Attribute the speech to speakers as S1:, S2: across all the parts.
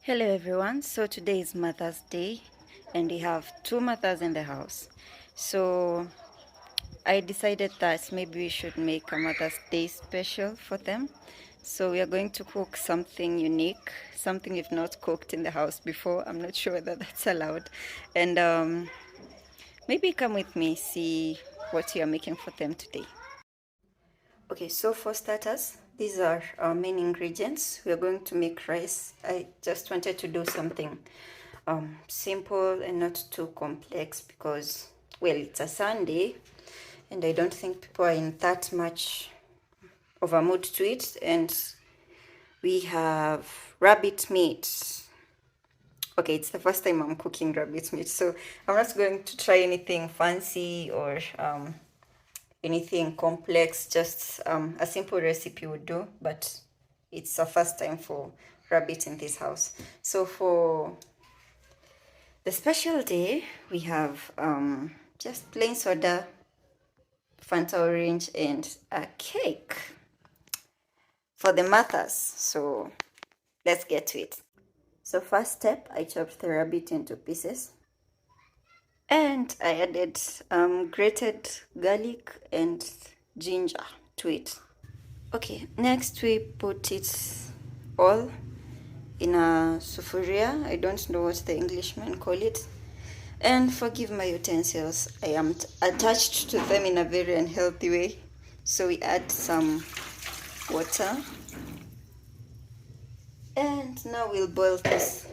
S1: Hello everyone. So today is Mother's Day and we have two mothers in the house. So I decided that maybe we should make a Mother's Day special for them. So we are going to cook something unique, something we've not cooked in the house before. I'm not sure whether that's allowed. And maybe come with me, see what we are making for them today. Okay, so for starters, these are our main ingredients. We are going to make rice. I just wanted to do something simple and not too complex because, well, it's a Sunday and I don't think people are in that much of a mood to eat. And we have rabbit meat. Okay, it's the first time I'm cooking rabbit meat, so I'm not going to try anything fancy or anything complex, just a simple recipe would do, but it's a first time for rabbit in this house. So for the special day, we have just plain soda, Fanta orange, and a cake for the mothers. So let's get to it. So first step, I chopped the rabbit into pieces. And I added grated garlic and ginger to it. Okay, next we put it all in a sufuria. I don't know what the Englishmen call it. And forgive my utensils, I am attached to them in a very unhealthy way. So we add some water. And now we'll boil this.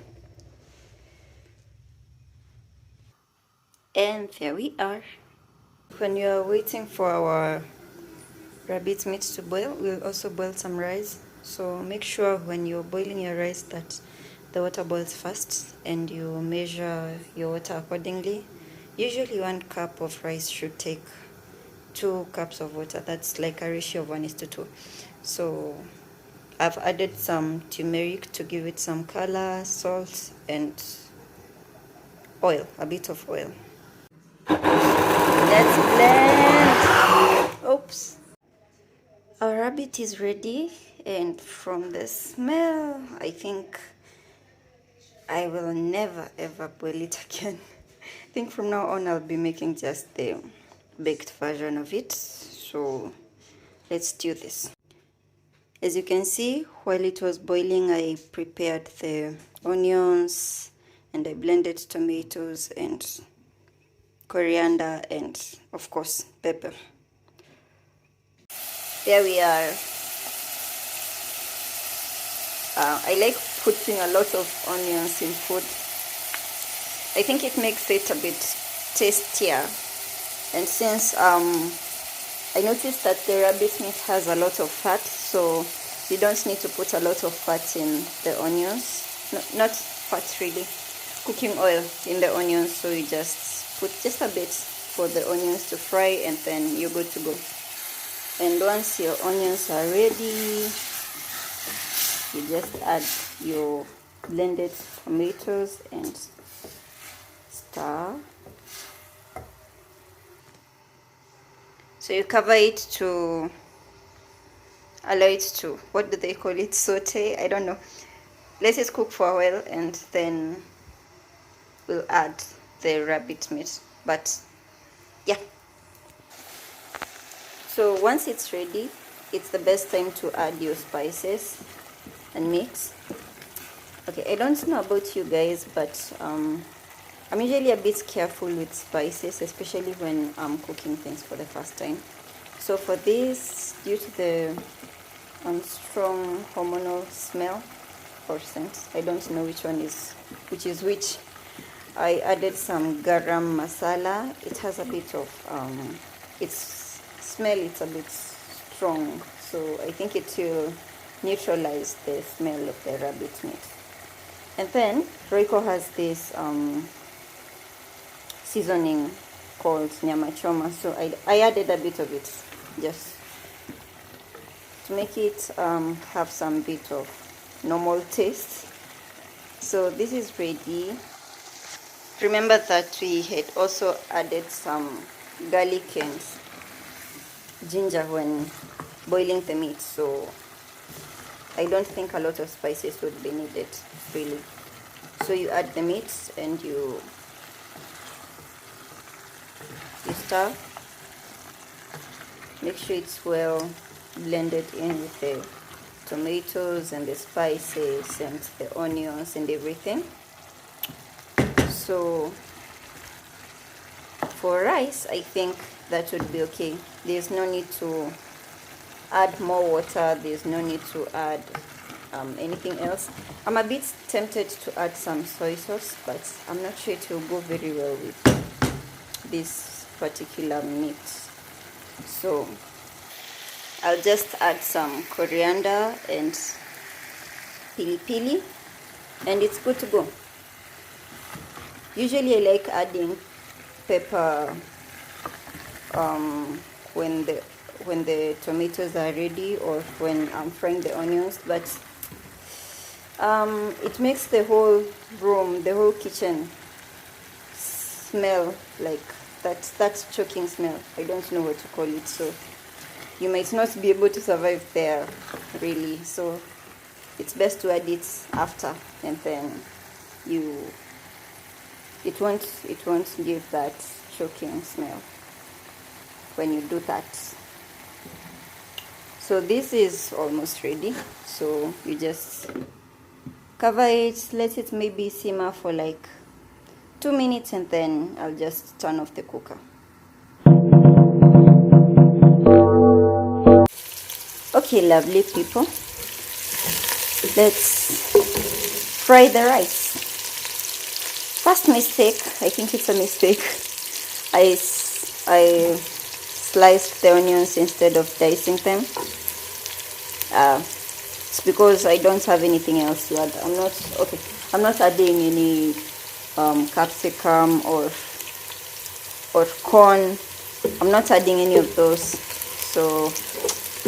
S1: And there we are. When you are waiting for our rabbit meat to boil, we'll also boil some rice. So make sure when you're boiling your rice that the water boils fast and you measure your water accordingly. Usually 1 cup of rice should take 2 cups of water. That's like a ratio of 1:2. So I've added some turmeric to give it some color, salt, and oil, a bit of oil. Let's blend. Oops. Our rabbit is ready, and from the smell, I think I will never ever boil it again. I think from now on I'll be making just the baked version of it. So let's do this. As you can see, while it was boiling, I prepared the onions and I blended tomatoes and coriander and of course pepper. There we are. I like putting a lot of onions in food. I think it makes it a bit tastier. And since I noticed that the rabbit meat has a lot of fat, so you don't need to put a lot of fat in the onions. No, not fat really, cooking oil in the onions, so you just put just a bit for the onions to fry and then you're good to go. And once your onions are ready, you just add your blended tomatoes and stir. So you cover it to allow it to, what do they call it, saute? I don't know. Let it cook for a while and then we'll add the rabbit meat. But yeah. So once it's ready, it's the best time to add your spices and mix. Okay, I don't know about you guys, but I'm usually a bit careful with spices, especially when I'm cooking things for the first time. So for this, due to the strong hormonal smell or scent, I don't know which one is which. I added some garam masala. It has a bit of its smell. It's a bit strong, so I think it will neutralize the smell of the rabbit meat. And then Royco has this seasoning called nyama choma, so I added a bit of it just to make it have some bit of normal taste. So this is ready. Remember that we had also added some garlic and ginger when boiling the meat, so I don't think a lot of spices would be needed, really. So you add the meat and you stir. Make sure it's well blended in with the tomatoes and the spices and the onions and everything. So for rice, I think that would be okay. There's no need to add more water. There's no need to add anything else. I'm a bit tempted to add some soy sauce, but I'm not sure it will go very well with this particular meat. So I'll just add some coriander and pili pili, and it's good to go. Usually I like adding pepper when the tomatoes are ready, or when I'm frying the onions, but it makes the whole room, the whole kitchen smell like that choking smell. I don't know what to call it, so you might not be able to survive there, really. So it's best to add it after, and then it won't give that choking smell when you do that. So this is almost ready, so you just cover it, let it maybe simmer for like 2 minutes, and then I'll just turn off the cooker. Okay, lovely people, let's fry the rice. First mistake, I think it's a mistake, I sliced the onions instead of dicing them. It's because I don't have anything else to add. I'm not adding any capsicum or corn. I'm not adding any of those. So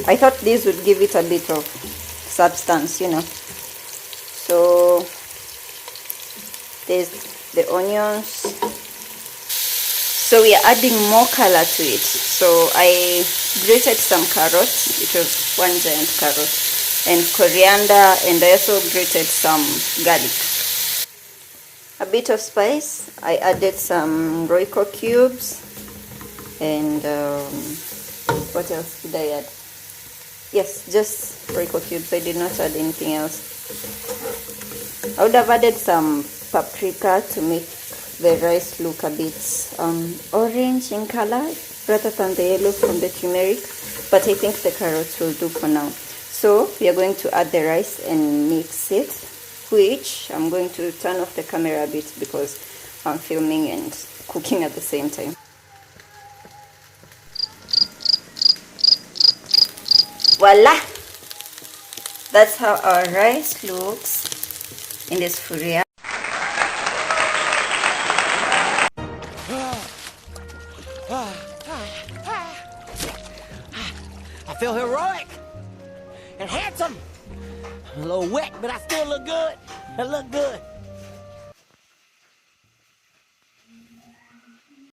S1: I thought this would give it a bit of substance, you know. So there's the onions. So we are adding more color to it. So I grated some carrots. It was one giant carrot, and coriander, and I also grated some garlic. A bit of spice. I added some Royco cubes, and what else did I add? Yes, just Royco cubes. I did not add anything else. I would have added some paprika to make the rice look a bit orange in color rather than the yellow from the turmeric, but I think the carrots will do for now. So we are going to add the rice and mix it, which I'm going to turn off the camera a bit because I'm filming and cooking at the same time. Voila! That's how our rice looks in this furia.
S2: I feel heroic and handsome. A little wet, but I still look good. I look good.